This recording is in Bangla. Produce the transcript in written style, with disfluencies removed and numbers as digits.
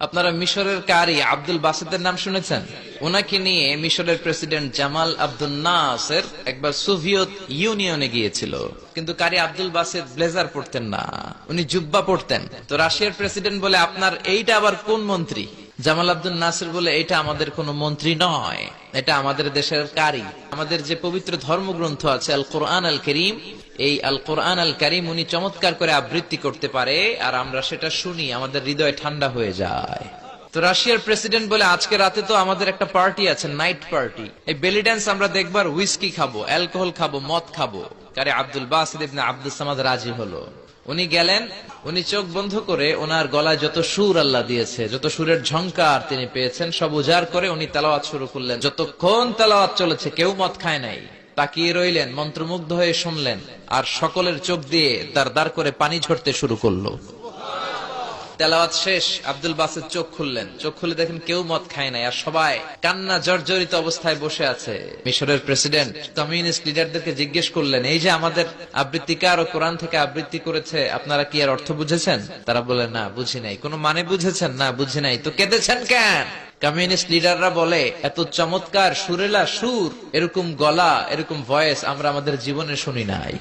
আপনারা মিশরের কারি আব্দুল বাসেতের নাম শুনেছেন? ওনাকে নিয়ে মিশরের প্রেসিডেন্ট জামাল আব্দুল নাসের একবার সোভিয়েত ইউনিয়নে গিয়েছিল, কিন্তু কারি আব্দুল বাসেত ব্লেজার পড়তেন না, উনি জুব্বা পড়তেন। তো রাশিয়ার প্রেসিডেন্ট বলে, আপনার এইটা আবার কোন মন্ত্রী? জামাল আব্দুল নাসের বলে, এটা আমাদের কোন মন্ত্রী নয়, এটা আমাদের দেশের কারি। আমাদের যে পবিত্র ধর্মগ্রন্থ আছে আল কোরআন আল করিম, এই আল কোরআন আল কারিম উনি চমৎকার করে আবৃত্তি করতে পারে, আর আমরা সেটা শুনি, আমাদের হৃদয় ঠান্ডা হয়ে যায়। তো রাশিয়ার প্রেসিডেন্ট বলে, আজকে রাতে তো আমাদের একটা পার্টি আছে, নাইট পার্টি, এই বেলি ড্যান্স আমরা দেখবার, হুইস্কি খাবো, অ্যালকোহল খাবো, মদ খাবো। কারি আব্দুল বাসিত ইবনে আব্দুস সামাদ রাজি হলো। উনি গেলেন, উনি চোখ বন্ধ করে ওনার গলায় যত সুর আল্লাহ দিয়েছে, যত সুরের ঝংকার তিনি পেয়েছেন, সব উজাড় করে উনি তেলাওয়াত শুরু করলেন। যতক্ষণ তেলাওয়াত চলেছে কেউ মদ খায় নাই, তাকিয়ে রইলেন, মন্ত্রমুগ্ধ হয়ে শুনলেন, আর সকলের চোখ দিয়ে দার দার করে পানি ঝরতে শুরু করলো। তেলাওয়াত শেষ, আব্দুল বাসেত চোখ খুললেন, চোখ খুলে দেখেন কেউ মদ খায় নাই, আর সবাই কান্না জর্জরিত অবস্থায় বসে আছে। মিশরের প্রেসিডেন্ট কমিউনিস্ট লিডারদেরকে জিজ্ঞেস করলেন, এই যে আমাদের আবৃত্তিকার ও কোরআন থেকে আবৃত্তি করেছে, আপনারা কি আর অর্থ বুঝেছেন? তারা বলে, না বুঝি নাই। কোনো মানে বুঝেছেন? না বুঝি নাই। তো কেঁদেছেন কেন? কমিউনিস্ট লিডাররা বলে, এত চমৎকার সুরেলা সুর, এরকম গলা, এরকম ভয়েস আমরা আমাদের জীবনে শুনি নাই।